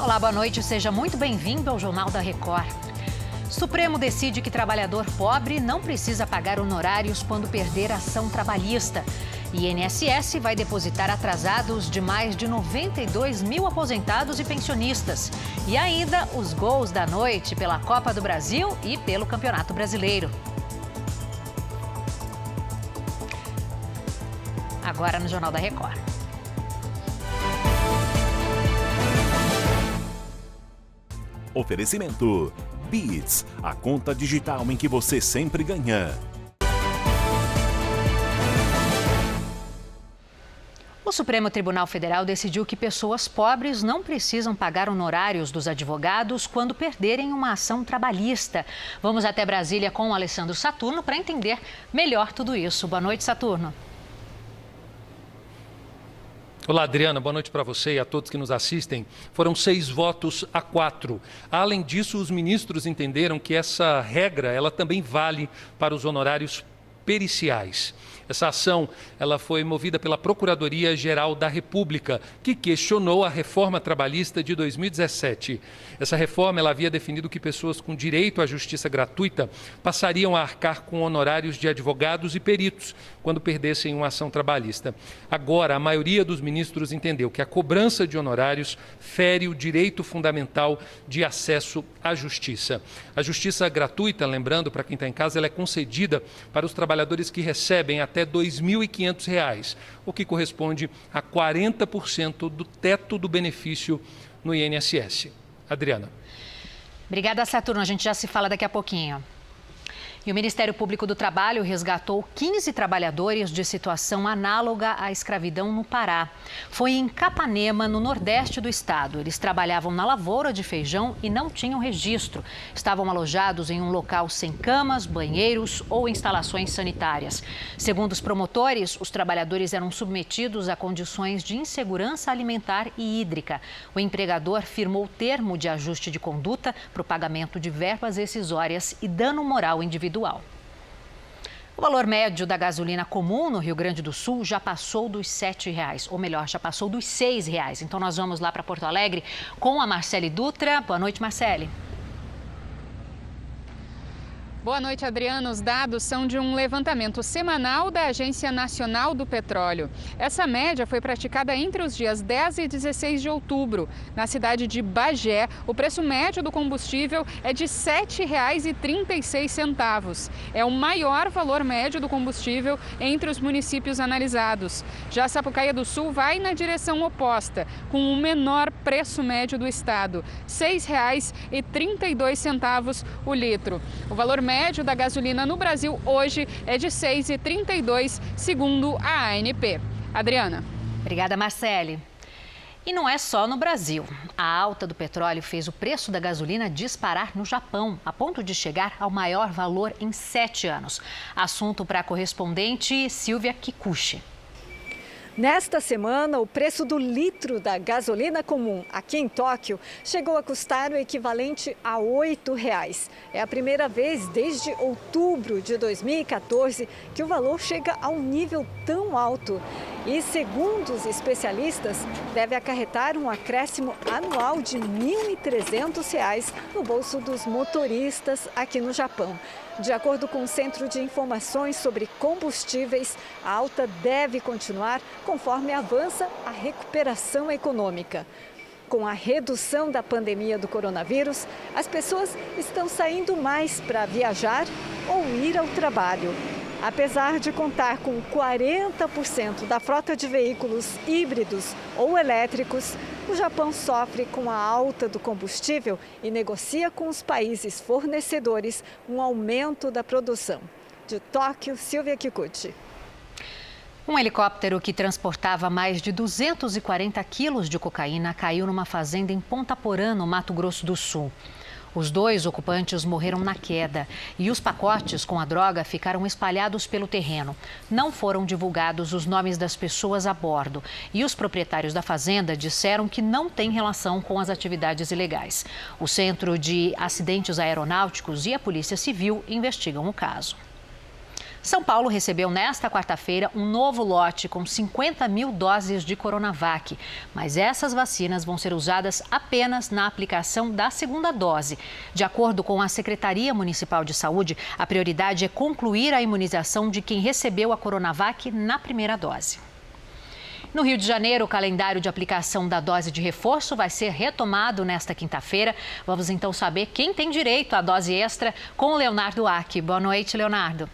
Olá, boa noite. Seja muito bem-vindo ao Jornal da Record. Supremo decide que trabalhador pobre não precisa pagar honorários quando perder ação trabalhista. INSS vai depositar atrasados de mais de 92 mil aposentados e pensionistas. E ainda os gols da noite pela Copa do Brasil e pelo Campeonato Brasileiro. Agora no Jornal da Record. Oferecimento Beats, a conta digital em que você sempre ganha. O Supremo Tribunal Federal decidiu que pessoas pobres não precisam pagar honorários dos advogados quando perderem uma ação trabalhista. Vamos até Brasília com o Alessandro Saturno para entender melhor tudo isso. Boa noite, Saturno. Olá, Adriana. Boa noite para você e a todos que nos assistem. Foram 6 votos a 4. Além disso, os ministros entenderam que essa regra ela também vale para os honorários periciais. Essa ação ela foi movida pela Procuradoria-Geral da República, que questionou a reforma trabalhista de 2017. Essa reforma ela havia definido que pessoas com direito à justiça gratuita passariam a arcar com honorários de advogados e peritos quando perdessem uma ação trabalhista. Agora, a maioria dos ministros entendeu que a cobrança de honorários fere o direito fundamental de acesso à justiça. A justiça gratuita, lembrando para quem está em casa, ela é concedida para os trabalhadores que recebem até R$ 2.500, o que corresponde a 40% do teto do benefício no INSS. Adriana. Obrigada, Saturno. A gente já se fala daqui a pouquinho. E o Ministério Público do Trabalho resgatou 15 trabalhadores de situação análoga à escravidão no Pará. Foi em Capanema, no nordeste do estado. Eles trabalhavam na lavoura de feijão e não tinham registro. Estavam alojados em um local sem camas, banheiros ou instalações sanitárias. Segundo os promotores, os trabalhadores eram submetidos a condições de insegurança alimentar e hídrica. O empregador firmou termo de ajuste de conduta para o pagamento de verbas rescisórias e dano moral individual. O valor médio da gasolina comum no Rio Grande do Sul já passou dos R$ 7,00, ou melhor, já passou dos R$ 6,00. Então nós vamos lá para Porto Alegre com a Marcele Dutra. Boa noite, Marcele. Boa noite, Adriana. Os dados são de um levantamento semanal da Agência Nacional do Petróleo. Essa média foi praticada entre os dias 10 e 16 de outubro. Na cidade de Bagé, o preço médio do combustível é de R$ 7,36. É o maior valor médio do combustível entre os municípios analisados. Já Sapucaia do Sul vai na direção oposta, com o menor preço médio do estado, R$ 6,32 o litro. O valor médio da gasolina no Brasil hoje é de R$ 6,32, segundo a ANP. Adriana. Obrigada, Marcele. E não é só no Brasil. A alta do petróleo fez o preço da gasolina disparar no Japão, a ponto de chegar ao maior valor em 7 anos. Assunto para a correspondente Silvia Kikuchi. Nesta semana, o preço do litro da gasolina comum aqui em Tóquio chegou a custar o equivalente a R$ 8,00. É a primeira vez desde outubro de 2014 que o valor chega a um nível tão alto. E, segundo os especialistas, deve acarretar um acréscimo anual de R$ 1.300 no bolso dos motoristas aqui no Japão. De acordo com o Centro de Informações sobre Combustíveis, a alta deve continuar conforme avança a recuperação econômica. Com a redução da pandemia do coronavírus, as pessoas estão saindo mais para viajar ou ir ao trabalho. Apesar de contar com 40% da frota de veículos híbridos ou elétricos, o Japão sofre com a alta do combustível e negocia com os países fornecedores um aumento da produção. De Tóquio, Silvia Kikuchi. Um helicóptero que transportava mais de 240 quilos de cocaína caiu numa fazenda em Ponta Porã, no Mato Grosso do Sul. Os 2 ocupantes morreram na queda e os pacotes com a droga ficaram espalhados pelo terreno. Não foram divulgados os nomes das pessoas a bordo e os proprietários da fazenda disseram que não tem relação com as atividades ilegais. O Centro de Acidentes Aeronáuticos e a Polícia Civil investigam o caso. São Paulo recebeu nesta quarta-feira um novo lote com 50 mil doses de Coronavac. Mas essas vacinas vão ser usadas apenas na aplicação da segunda dose. De acordo com a Secretaria Municipal de Saúde, a prioridade é concluir a imunização de quem recebeu a Coronavac na primeira dose. No Rio de Janeiro, o calendário de aplicação da dose de reforço vai ser retomado nesta quinta-feira. Vamos então saber quem tem direito à dose extra com o Leonardo Arque. Boa noite, Leonardo.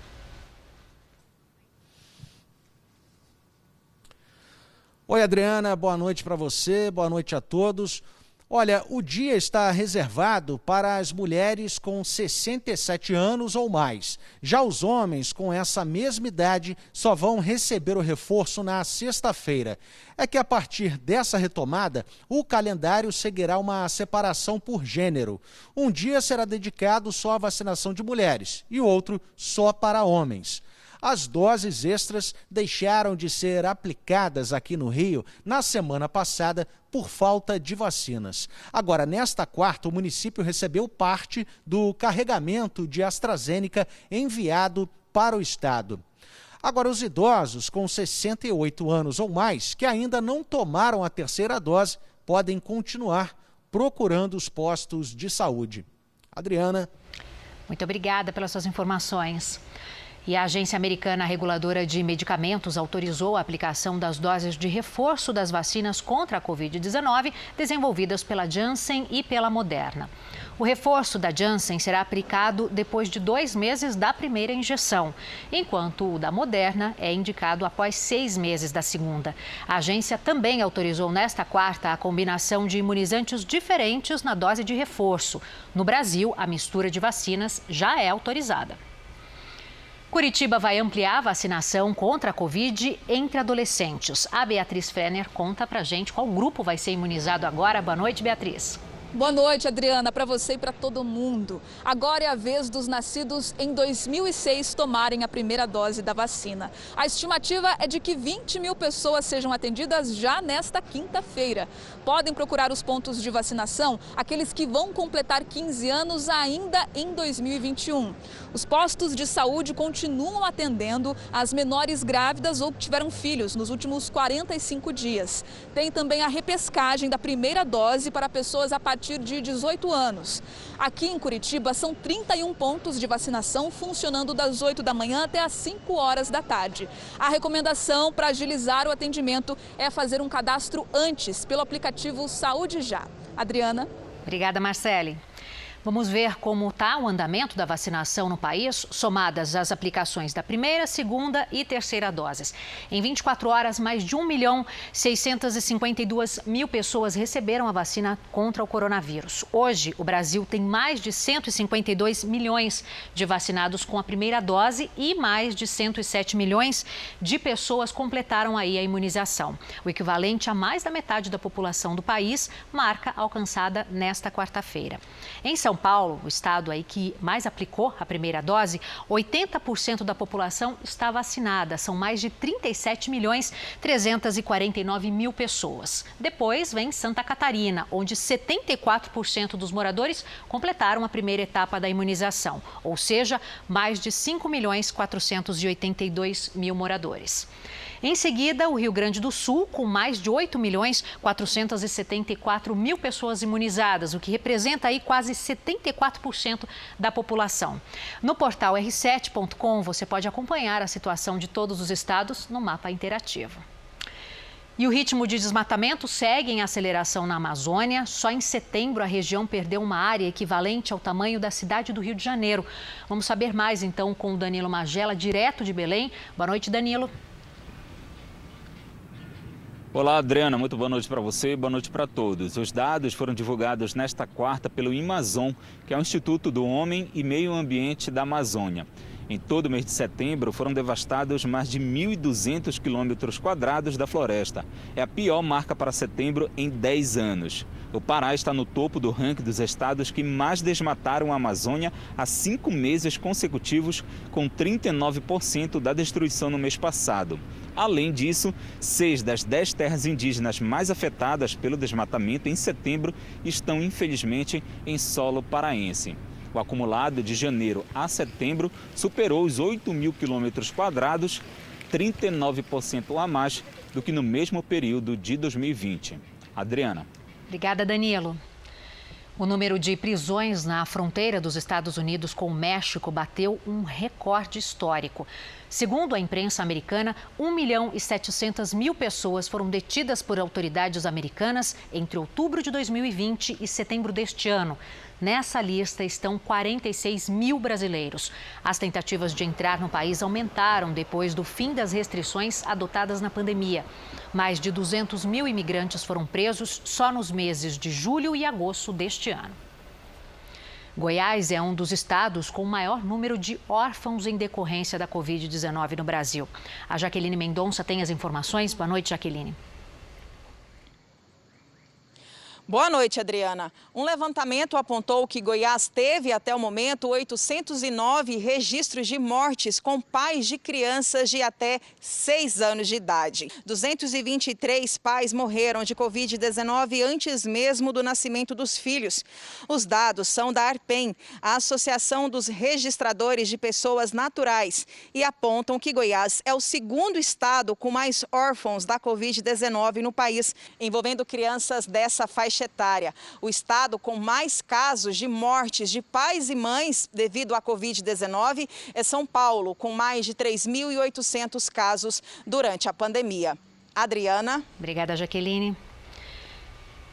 Oi, Adriana, boa noite para você, boa noite a todos. Olha, o dia está reservado para as mulheres com 67 anos ou mais. Já os homens com essa mesma idade só vão receber o reforço na sexta-feira. É que a partir dessa retomada, o calendário seguirá uma separação por gênero. Um dia será dedicado só à vacinação de mulheres e outro só para homens. As doses extras deixaram de ser aplicadas aqui no Rio na semana passada por falta de vacinas. Agora, nesta quarta, o município recebeu parte do carregamento de AstraZeneca enviado para o estado. Agora, os idosos com 68 anos ou mais que ainda não tomaram a terceira dose podem continuar procurando os postos de saúde. Adriana. Muito obrigada pelas suas informações. E a Agência Americana Reguladora de Medicamentos autorizou a aplicação das doses de reforço das vacinas contra a Covid-19 desenvolvidas pela Janssen e pela Moderna. O reforço da Janssen será aplicado depois de 2 meses da primeira injeção, enquanto o da Moderna é indicado após 6 meses da segunda. A agência também autorizou nesta quarta a combinação de imunizantes diferentes na dose de reforço. No Brasil, a mistura de vacinas já é autorizada. Curitiba vai ampliar a vacinação contra a Covid entre adolescentes. A Beatriz Frenner conta pra gente qual grupo vai ser imunizado agora. Boa noite, Beatriz. Boa noite, Adriana, para você e para todo mundo. Agora é a vez dos nascidos em 2006 tomarem a primeira dose da vacina. A estimativa é de que 20 mil pessoas sejam atendidas já nesta quinta-feira. Podem procurar os pontos de vacinação aqueles que vão completar 15 anos ainda em 2021. Os postos de saúde continuam atendendo as menores grávidas ou que tiveram filhos nos últimos 45 dias. Tem também a repescagem da primeira dose para pessoas a partir de 18 anos. Aqui em Curitiba são 31 pontos de vacinação funcionando das 8 da manhã até as 5 horas da tarde. A recomendação para agilizar o atendimento é fazer um cadastro antes pelo aplicativo Saúde Já. Adriana. Obrigada, Marcele. Vamos ver como está o andamento da vacinação no país, somadas as aplicações da primeira, segunda e terceira doses. Em 24 horas, mais de 1.652.000 pessoas receberam a vacina contra o coronavírus. Hoje, o Brasil tem mais de 152 milhões de vacinados com a primeira dose e mais de 107 milhões de pessoas completaram aí a imunização. O equivalente a mais da metade da população do país, marca alcançada nesta quarta-feira. Em São Paulo, o estado aí que mais aplicou a primeira dose, 80% da população está vacinada. São mais de 37.349.000 pessoas. Depois vem Santa Catarina, onde 74% dos moradores completaram a primeira etapa da imunização, ou seja, mais de 5.482.000 moradores. Em seguida, o Rio Grande do Sul, com mais de 8.474.000 pessoas imunizadas, o que representa aí quase 74% da população. No portal r7.com, você pode acompanhar a situação de todos os estados no mapa interativo. E o ritmo de desmatamento segue em aceleração na Amazônia. Só em setembro, a região perdeu uma área equivalente ao tamanho da cidade do Rio de Janeiro. Vamos saber mais, então, com o Danilo Magela, direto de Belém. Boa noite, Danilo. Olá, Adriana, muito boa noite para você e boa noite para todos. Os dados foram divulgados nesta quarta pelo IMAZON, que é o Instituto do Homem e Meio Ambiente da Amazônia. Em todo o mês de setembro, foram devastados mais de 1.200 quilômetros quadrados da floresta. É a pior marca para setembro em 10 anos. O Pará está no topo do ranking dos estados que mais desmataram a Amazônia há 5 meses consecutivos, com 39% da destruição no mês passado. Além disso, 6 das 10 terras indígenas mais afetadas pelo desmatamento em setembro estão, infelizmente, em solo paraense. O acumulado de janeiro a setembro superou os 8.000 quilômetros quadrados, 39% a mais do que no mesmo período de 2020. Adriana. Obrigada, Danilo. O número de prisões na fronteira dos Estados Unidos com o México bateu um recorde histórico. Segundo a imprensa americana, 1.700.000 pessoas foram detidas por autoridades americanas entre outubro de 2020 e setembro deste ano. Nessa lista estão 46 mil brasileiros. As tentativas de entrar no país aumentaram depois do fim das restrições adotadas na pandemia. Mais de 200 mil imigrantes foram presos só nos meses de julho e agosto deste ano. Goiás é um dos estados com o maior número de órfãos em decorrência da Covid-19 no Brasil. A Jaqueline Mendonça tem as informações. Boa noite, Jaqueline. Boa noite, Adriana. Um levantamento apontou que Goiás teve, até o momento, 809 registros de mortes com pais de crianças de até 6 anos de idade. 223 pais morreram de Covid-19 antes mesmo do nascimento dos filhos. Os dados são da ARPEM, a Associação dos Registradores de Pessoas Naturais, e apontam que Goiás é o segundo estado com mais órfãos da Covid-19 no país, envolvendo crianças dessa faixa etária. O estado com mais casos de mortes de pais e mães devido à Covid-19 é São Paulo, com mais de 3.800 casos durante a pandemia. Adriana. Obrigada, Jaqueline.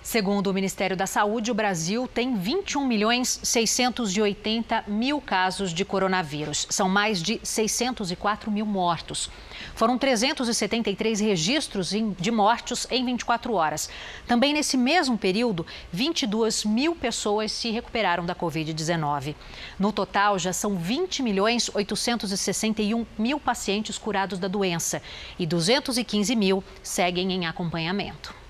Segundo o Ministério da Saúde, o Brasil tem 21.680.000 casos de coronavírus. São mais de 604 mil mortos. Foram 373 registros de mortos em 24 horas. Também nesse mesmo período, 22 mil pessoas se recuperaram da Covid-19. No total, já são 20.861.000 pacientes curados da doença e 215 mil seguem em acompanhamento.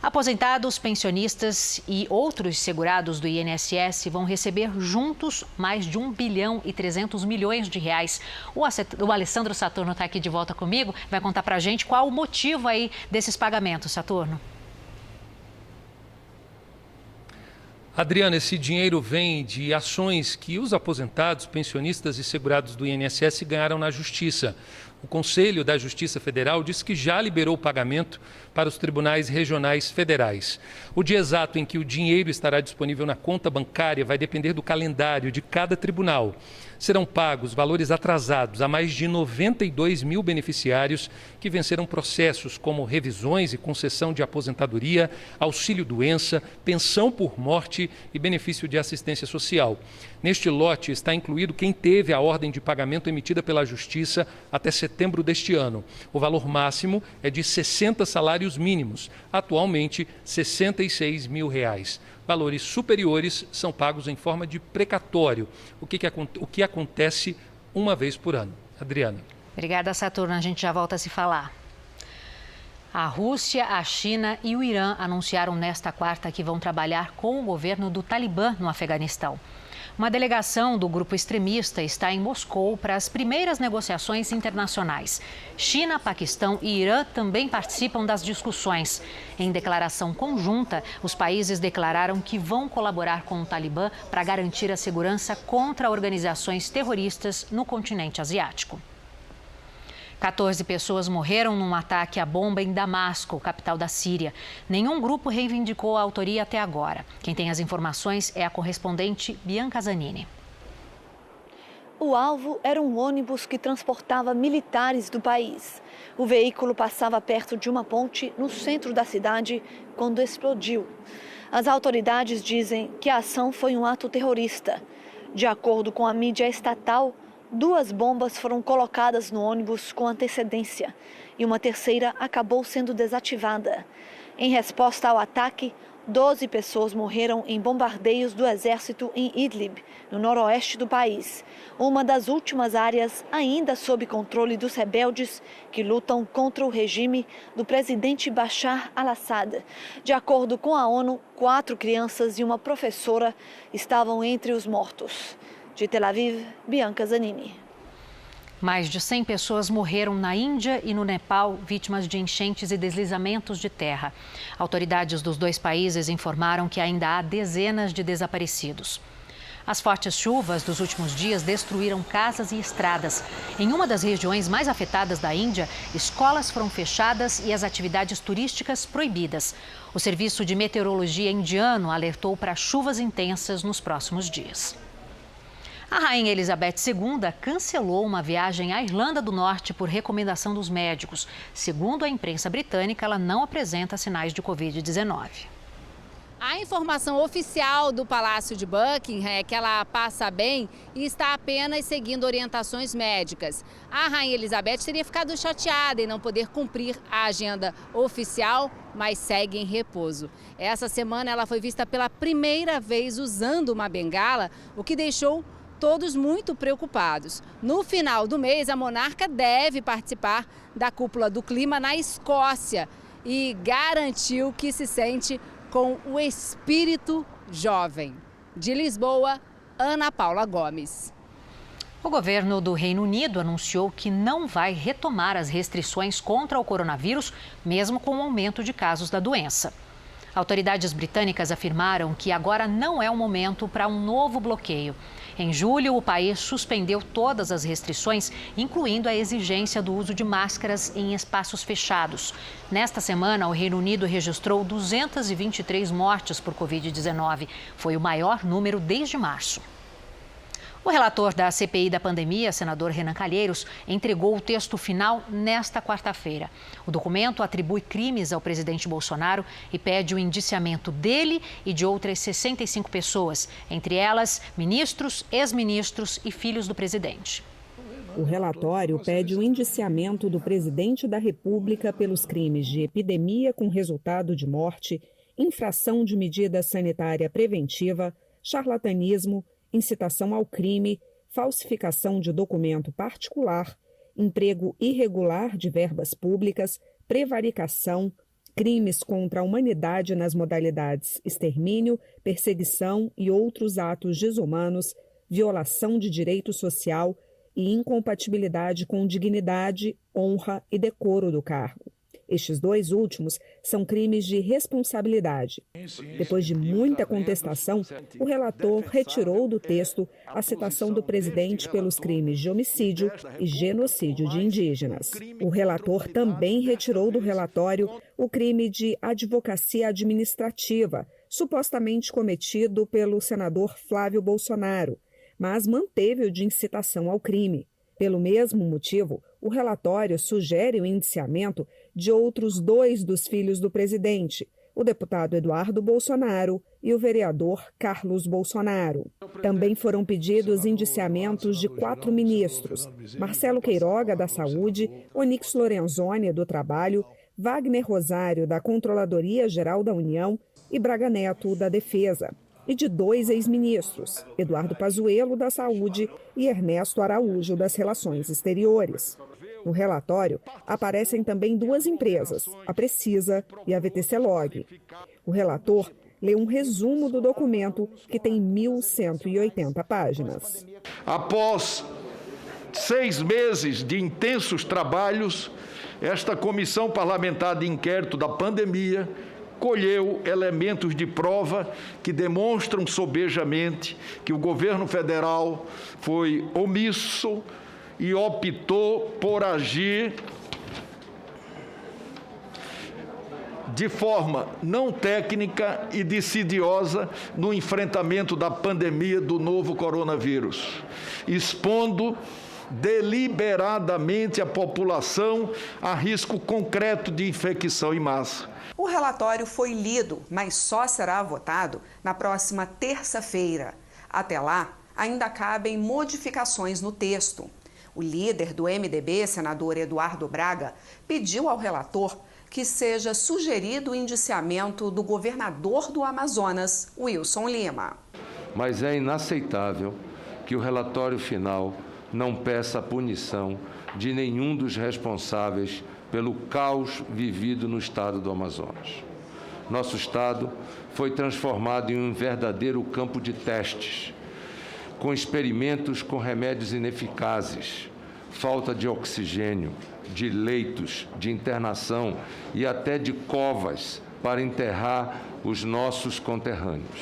Aposentados, pensionistas e outros segurados do INSS vão receber juntos mais de 1 bilhão e 300 milhões de reais. O Alessandro Saturno está aqui de volta comigo, vai contar para a gente qual o motivo aí desses pagamentos, Saturno. Adriana, esse dinheiro vem de ações que os aposentados, pensionistas e segurados do INSS ganharam na Justiça. O Conselho da Justiça Federal disse que já liberou o pagamento para os tribunais regionais federais. O dia exato em que o dinheiro estará disponível na conta bancária vai depender do calendário de cada tribunal. Serão pagos valores atrasados a mais de 92 mil beneficiários que venceram processos como revisões e concessão de aposentadoria, auxílio-doença, pensão por morte e benefício de assistência social. Neste lote está incluído quem teve a ordem de pagamento emitida pela Justiça até setembro deste ano. O valor máximo é de 60 salários mínimos, atualmente R$ 66 mil. Valores superiores são pagos em forma de precatório, o que acontece uma vez por ano. Adriana. Obrigada, Saturno. A gente já volta a se falar. A Rússia, a China e o Irã anunciaram nesta quarta que vão trabalhar com o governo do Talibã no Afeganistão. Uma delegação do grupo extremista está em Moscou para as primeiras negociações internacionais. China, Paquistão e Irã também participam das discussões. Em declaração conjunta, os países declararam que vão colaborar com o Talibã para garantir a segurança contra organizações terroristas no continente asiático. 14 pessoas morreram num ataque à bomba em Damasco, capital da Síria. Nenhum grupo reivindicou a autoria até agora. Quem tem as informações é a correspondente Bianca Zanini. O alvo era um ônibus que transportava militares do país. O veículo passava perto de uma ponte no centro da cidade quando explodiu. As autoridades dizem que a ação foi um ato terrorista. De acordo com a mídia estatal, 2 bombas foram colocadas no ônibus com antecedência e uma terceira acabou sendo desativada. Em resposta ao ataque, 12 pessoas morreram em bombardeios do exército em Idlib, no noroeste do país, uma das últimas áreas ainda sob controle dos rebeldes que lutam contra o regime do presidente Bashar al-Assad. De acordo com a ONU, 4 crianças e uma professora estavam entre os mortos. De Tel Aviv, Bianca Zanini. Mais de 100 pessoas morreram na Índia e no Nepal, vítimas de enchentes e deslizamentos de terra. Autoridades dos 2 países informaram que ainda há dezenas de desaparecidos. As fortes chuvas dos últimos dias destruíram casas e estradas. Em uma das regiões mais afetadas da Índia, escolas foram fechadas e as atividades turísticas proibidas. O Serviço de Meteorologia indiano alertou para chuvas intensas nos próximos dias. A rainha Elizabeth II cancelou uma viagem à Irlanda do Norte por recomendação dos médicos. Segundo a imprensa britânica, ela não apresenta sinais de Covid-19. A informação oficial do Palácio de Buckingham é que ela passa bem e está apenas seguindo orientações médicas. A rainha Elizabeth teria ficado chateada em não poder cumprir a agenda oficial, mas segue em repouso. Essa semana ela foi vista pela primeira vez usando uma bengala, o que deixou todos muito preocupados. No final do mês, a monarca deve participar da cúpula do clima na Escócia e garantiu que se sente com o espírito jovem. De Lisboa, Ana Paula Gomes. O governo do Reino Unido anunciou que não vai retomar as restrições contra o coronavírus, mesmo com o aumento de casos da doença. Autoridades britânicas afirmaram que agora não é o momento para um novo bloqueio. Em julho, o país suspendeu todas as restrições, incluindo a exigência do uso de máscaras em espaços fechados. Nesta semana, o Reino Unido registrou 223 mortes por Covid-19. Foi o maior número desde março. O relator da CPI da pandemia, senador Renan Calheiros, entregou o texto final nesta quarta-feira. O documento atribui crimes ao presidente Bolsonaro e pede o indiciamento dele e de outras 65 pessoas, entre elas ministros, ex-ministros e filhos do presidente. O relatório pede o indiciamento do presidente da República pelos crimes de epidemia com resultado de morte, infração de medida sanitária preventiva, charlatanismo, incitação ao crime, falsificação de documento particular, emprego irregular de verbas públicas, prevaricação, crimes contra a humanidade nas modalidades extermínio, perseguição e outros atos desumanos, violação de direito social e incompatibilidade com dignidade, honra e decoro do cargo. Estes dois últimos são crimes de responsabilidade. Depois de muita contestação, o relator retirou do texto a citação do presidente pelos crimes de homicídio e genocídio de indígenas. O relator também retirou do relatório o crime de advocacia administrativa, supostamente cometido pelo senador Flávio Bolsonaro, mas manteve o de incitação ao crime. Pelo mesmo motivo, o relatório sugere o indiciamento de outros dois dos filhos do presidente, o deputado Eduardo Bolsonaro e o vereador Carlos Bolsonaro. Também foram pedidos indiciamentos de 4 ministros: Marcelo Queiroga, da Saúde, Onyx Lorenzoni, do Trabalho, Wagner Rosário, da Controladoria Geral da União e Braga Neto, da Defesa. E de 2 ex-ministros, Eduardo Pazuello, da Saúde, e Ernesto Araújo, das Relações Exteriores. No relatório, aparecem também 2 empresas, a Precisa e a VTC-Log. O relator lê um resumo do documento, que tem 1.180 páginas. Após 6 meses de intensos trabalhos, esta Comissão Parlamentar de Inquérito da Pandemia colheu elementos de prova que demonstram sobejamente que o governo federal foi omisso e optou por agir de forma não técnica e decidiosa no enfrentamento da pandemia do novo coronavírus, expondo deliberadamente a população a risco concreto de infecção em massa. O relatório foi lido, mas só será votado na próxima terça-feira. Até lá, ainda cabem modificações no texto. O líder do MDB, senador Eduardo Braga, pediu ao relator que seja sugerido o indiciamento do governador do Amazonas, Wilson Lima. Mas é inaceitável que o relatório final não peça a punição de nenhum dos responsáveis pelo caos vivido no estado do Amazonas. Nosso estado foi transformado em um verdadeiro campo de testes, com experimentos com remédios ineficazes, falta de oxigênio, de leitos, de internação e até de covas para enterrar os nossos conterrâneos.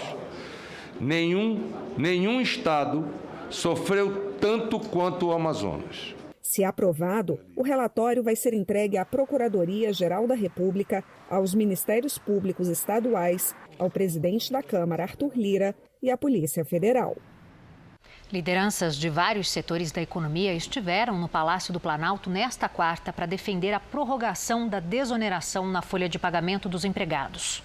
Nenhum estado sofreu tanto quanto o Amazonas. Se aprovado, o relatório vai ser entregue à Procuradoria-Geral da República, aos Ministérios Públicos Estaduais, ao presidente da Câmara, Arthur Lira, e à Polícia Federal. Lideranças de vários setores da economia estiveram no Palácio do Planalto nesta quarta para defender a prorrogação da desoneração na folha de pagamento dos empregados.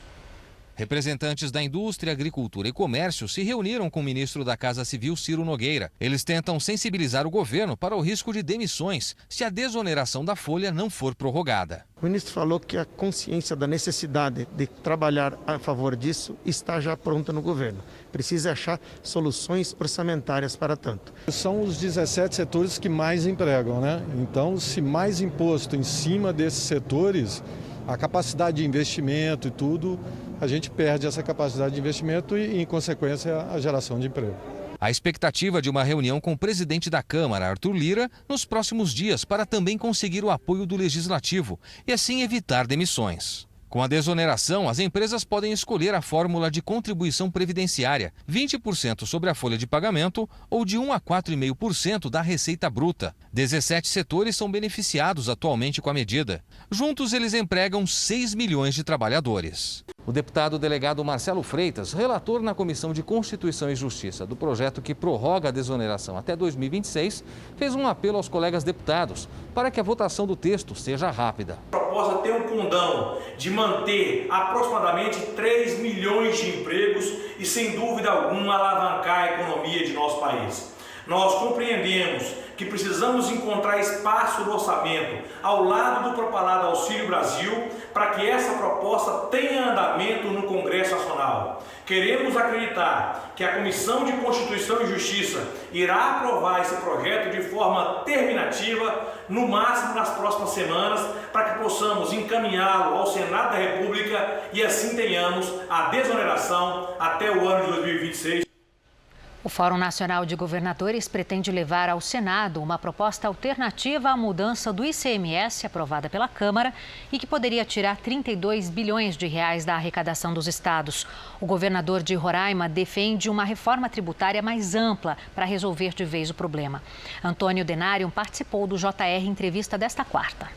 Representantes da indústria, agricultura e comércio se reuniram com o ministro da Casa Civil, Ciro Nogueira. Eles tentam sensibilizar o governo para o risco de demissões se a desoneração da folha não for prorrogada. O ministro falou que a consciência da necessidade de trabalhar a favor disso está já pronta no governo. Precisa achar soluções orçamentárias para tanto. São os 17 setores que mais empregam, né? Então, se mais imposto em cima desses setores, a capacidade de investimento e tudo, a gente perde essa capacidade de investimento e, em consequência, a geração de emprego. A expectativa de uma reunião com o presidente da Câmara, Arthur Lira, nos próximos dias para também conseguir o apoio do Legislativo e assim evitar demissões. Com a desoneração, as empresas podem escolher a fórmula de contribuição previdenciária, 20% sobre a folha de pagamento ou de 1 a 4,5% da receita bruta. 17 setores são beneficiados atualmente com a medida. Juntos, eles empregam 6 milhões de trabalhadores. O deputado delegado Marcelo Freitas, relator na Comissão de Constituição e Justiça do projeto que prorroga a desoneração até 2026, fez um apelo aos colegas deputados para que a votação do texto seja rápida. A proposta tem um condão de manter aproximadamente 3 milhões de empregos e, sem dúvida alguma, alavancar a economia de nosso país. Nós compreendemos que precisamos encontrar espaço no orçamento ao lado do propalado Auxílio Brasil para que essa proposta tenha andamento no Congresso Nacional. Queremos acreditar que a Comissão de Constituição e Justiça irá aprovar esse projeto de forma terminativa, no máximo nas próximas semanas, para que possamos encaminhá-lo ao Senado da República e assim tenhamos a desoneração até o ano de 2026. O Fórum Nacional de Governadores pretende levar ao Senado uma proposta alternativa à mudança do ICMS aprovada pela Câmara e que poderia tirar 32 bilhões de reais da arrecadação dos estados. O governador de Roraima defende uma reforma tributária mais ampla para resolver de vez o problema. Antônio Denário participou do JR Entrevista desta quarta.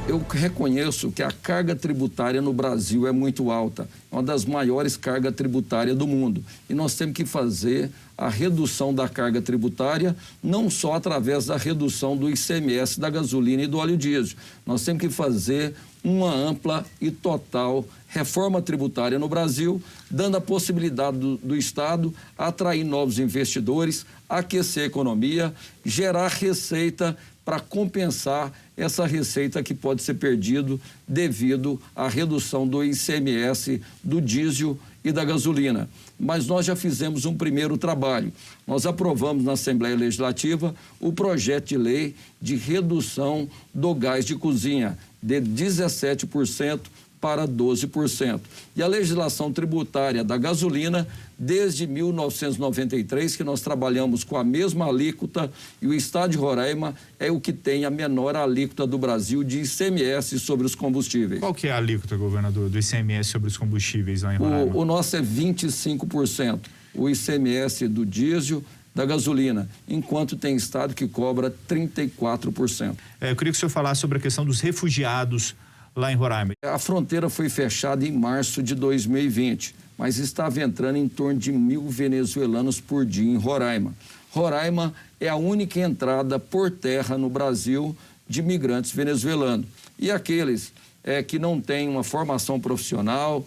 Eu reconheço que a carga tributária no Brasil é muito alta, é uma das maiores cargas tributárias do mundo. E nós temos que fazer a redução da carga tributária, não só através da redução do ICMS, da gasolina e do óleo diesel. Nós temos que fazer uma ampla e total reforma tributária no Brasil, dando a possibilidade do Estado atrair novos investidores, aquecer a economia, gerar receita para compensar essa receita que pode ser perdido devido à redução do ICMS, do diesel e da gasolina. Mas nós já fizemos um primeiro trabalho. Nós aprovamos na Assembleia Legislativa o projeto de lei de redução do gás de cozinha de 17% para 12%. E a legislação tributária da gasolina, desde 1993, que nós trabalhamos com a mesma alíquota, e o estado de Roraima é o que tem a menor alíquota do Brasil de ICMS sobre os combustíveis. Qual que é a alíquota, governador, do ICMS sobre os combustíveis lá em Roraima? O nosso é 25%, o ICMS do diesel, da gasolina, enquanto tem estado que cobra 34%. Eu queria que o senhor falasse sobre a questão dos refugiados lá em Roraima. A fronteira foi fechada em março de 2020, mas estava entrando em torno de 1.000 venezuelanos por dia em Roraima. Roraima é a única entrada por terra no Brasil de migrantes venezuelanos. E aqueles que não têm uma formação profissional,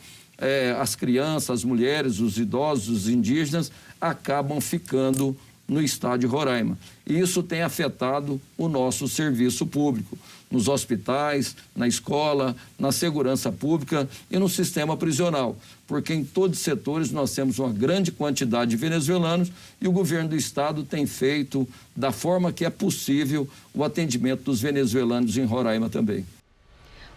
as crianças, as mulheres, os idosos, os indígenas, acabam ficando no estado de Roraima. E isso tem afetado o nosso serviço público, nos hospitais, na escola, na segurança pública e no sistema prisional, porque em todos os setores nós temos uma grande quantidade de venezuelanos e o governo do estado tem feito da forma que é possível o atendimento dos venezuelanos em Roraima também.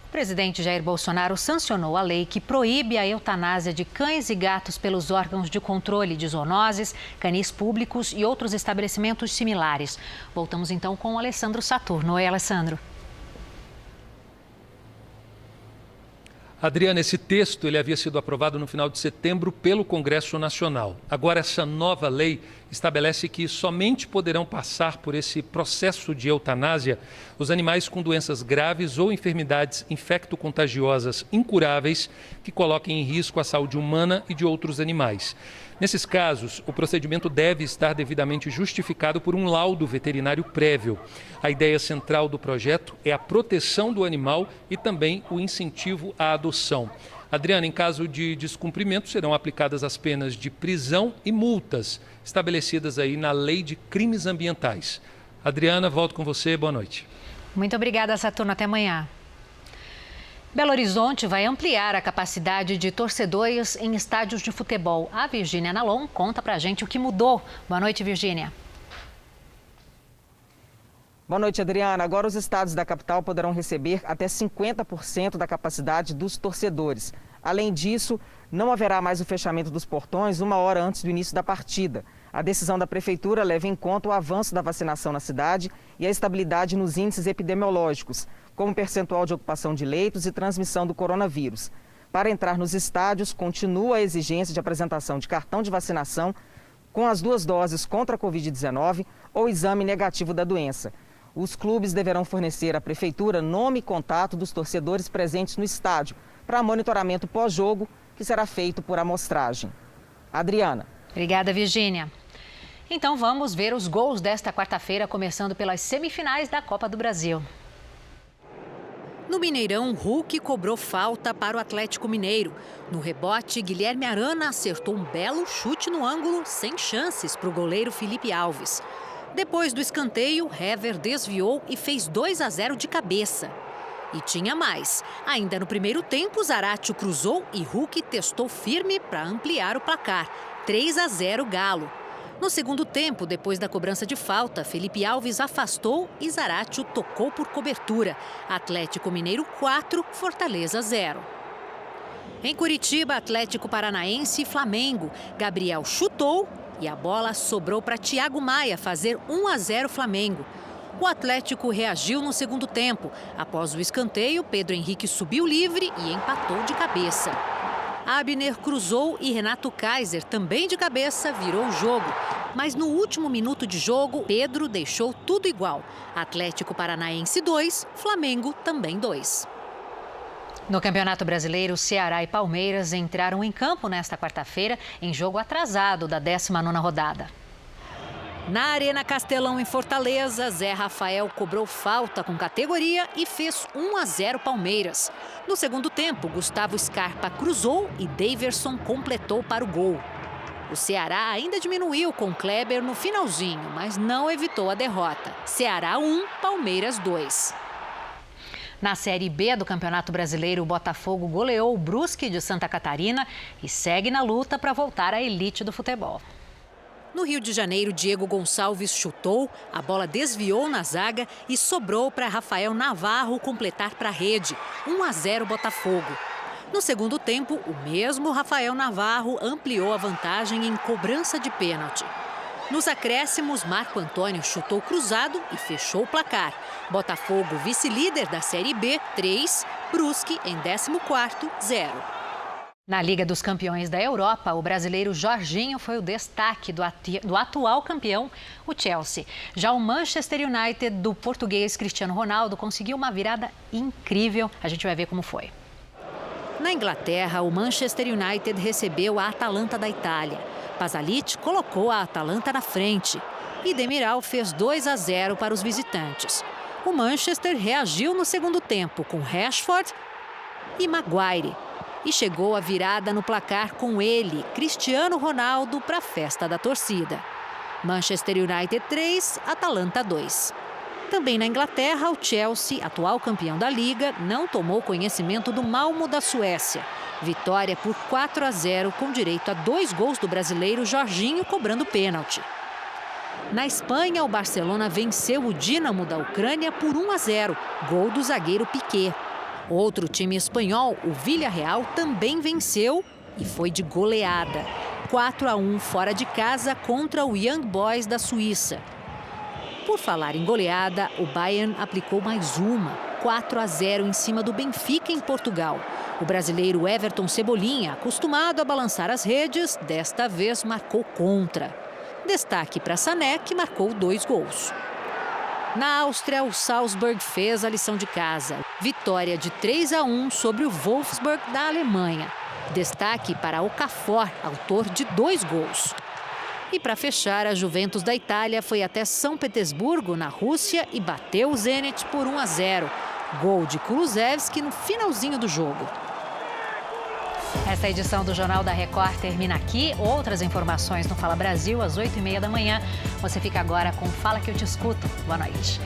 O presidente Jair Bolsonaro sancionou a lei que proíbe a eutanásia de cães e gatos pelos órgãos de controle de zoonoses, canis públicos e outros estabelecimentos similares. Voltamos então com o Alessandro Saturno. Oi, Alessandro. Adriana, esse texto ele havia sido aprovado no final de setembro pelo Congresso Nacional. Agora, essa nova lei estabelece que somente poderão passar por esse processo de eutanásia os animais com doenças graves ou enfermidades infecto-contagiosas incuráveis que coloquem em risco a saúde humana e de outros animais. Nesses casos, o procedimento deve estar devidamente justificado por um laudo veterinário prévio. A ideia central do projeto é a proteção do animal e também o incentivo à adoção. Adriana, em caso de descumprimento, serão aplicadas as penas de prisão e multas estabelecidas aí na Lei de Crimes Ambientais. Adriana, volto com você. Boa noite. Muito obrigada, Saturno. Até amanhã. Belo Horizonte vai ampliar a capacidade de torcedores em estádios de futebol. A Virgínia Nalon conta pra gente o que mudou. Boa noite, Virgínia. Boa noite, Adriana. Agora os estádios da capital poderão receber até 50% da capacidade dos torcedores. Além disso, não haverá mais o fechamento dos portões 1 hora antes do início da partida. A decisão da Prefeitura leva em conta o avanço da vacinação na cidade e a estabilidade nos índices epidemiológicos, como percentual de ocupação de leitos e transmissão do coronavírus. Para entrar nos estádios, continua a exigência de apresentação de cartão de vacinação com as 2 doses contra a Covid-19 ou exame negativo da doença. Os clubes deverão fornecer à Prefeitura nome e contato dos torcedores presentes no estádio para monitoramento pós-jogo, que será feito por amostragem. Adriana. Obrigada, Virgínia. Então vamos ver os gols desta quarta-feira, começando pelas semifinais da Copa do Brasil. No Mineirão, Hulk cobrou falta para o Atlético Mineiro. No rebote, Guilherme Arana acertou um belo chute no ângulo, sem chances para o goleiro Felipe Alves. Depois do escanteio, Hever desviou e fez 2-0 de cabeça. E tinha mais. Ainda no primeiro tempo, Zaratio cruzou e Hulk testou firme para ampliar o placar. 3-0 Galo. No segundo tempo, depois da cobrança de falta, Felipe Alves afastou e Zaratio tocou por cobertura. Atlético Mineiro 4, Fortaleza 0. Em Curitiba, Atlético Paranaense e Flamengo. Gabriel chutou e a bola sobrou para Thiago Maia fazer 1-0 Flamengo. O Atlético reagiu no segundo tempo. Após o escanteio, Pedro Henrique subiu livre e empatou de cabeça. Abner cruzou e Renato Kaiser, também de cabeça, virou o jogo. Mas no último minuto de jogo, Pedro deixou tudo igual. Atlético Paranaense 2, Flamengo também 2. No Campeonato Brasileiro, Ceará e Palmeiras entraram em campo nesta quarta-feira em jogo atrasado da 19ª rodada. Na Arena Castelão, em Fortaleza, Zé Rafael cobrou falta com categoria e fez 1-0 Palmeiras. No segundo tempo, Gustavo Scarpa cruzou e Daverson completou para o gol. O Ceará ainda diminuiu com Kleber no finalzinho, mas não evitou a derrota. Ceará 1, Palmeiras 2. Na Série B do Campeonato Brasileiro, o Botafogo goleou o Brusque de Santa Catarina e segue na luta para voltar à elite do futebol. No Rio de Janeiro, Diego Gonçalves chutou, a bola desviou na zaga e sobrou para Rafael Navarro completar para a rede. 1-0 Botafogo. No segundo tempo, o mesmo Rafael Navarro ampliou a vantagem em cobrança de pênalti. Nos acréscimos, Marco Antônio chutou cruzado e fechou o placar. Botafogo, vice-líder da Série B, 3, Brusque em 14º, 0. Na Liga dos Campeões da Europa, o brasileiro Jorginho foi o destaque do atual campeão, o Chelsea. Já o Manchester United do português Cristiano Ronaldo conseguiu uma virada incrível. A gente vai ver como foi. Na Inglaterra, o Manchester United recebeu a Atalanta da Itália. Pasalic colocou a Atalanta na frente e Demiral fez 2-0 para os visitantes. O Manchester reagiu no segundo tempo com Rashford e Maguire. E chegou a virada no placar com ele, Cristiano Ronaldo, para a festa da torcida. Manchester United 3, Atalanta 2. Também na Inglaterra, o Chelsea, atual campeão da Liga, não tomou conhecimento do Malmo da Suécia. Vitória por 4-0, com direito a 2 gols do brasileiro Jorginho cobrando pênalti. Na Espanha, o Barcelona venceu o Dínamo da Ucrânia por 1-0, gol do zagueiro Piqué. Outro time espanhol, o Villarreal, também venceu e foi de goleada. 4-1 fora de casa contra o Young Boys da Suíça. Por falar em goleada, o Bayern aplicou mais uma. 4-0 em cima do Benfica em Portugal. O brasileiro Everton Cebolinha, acostumado a balançar as redes, desta vez marcou contra. Destaque para Sané, que marcou 2 gols. Na Áustria, o Salzburg fez a lição de casa. Vitória de 3-1 sobre o Wolfsburg da Alemanha. Destaque para Okafor, autor de 2 gols. E para fechar, a Juventus da Itália foi até São Petersburgo, na Rússia, e bateu o Zenit por 1-0. Gol de Kulusevski no finalzinho do jogo. Esta edição do Jornal da Record termina aqui. Outras informações no Fala Brasil, às 8h30 da manhã. Você fica agora com Fala Que Eu Te Escuto. Boa noite.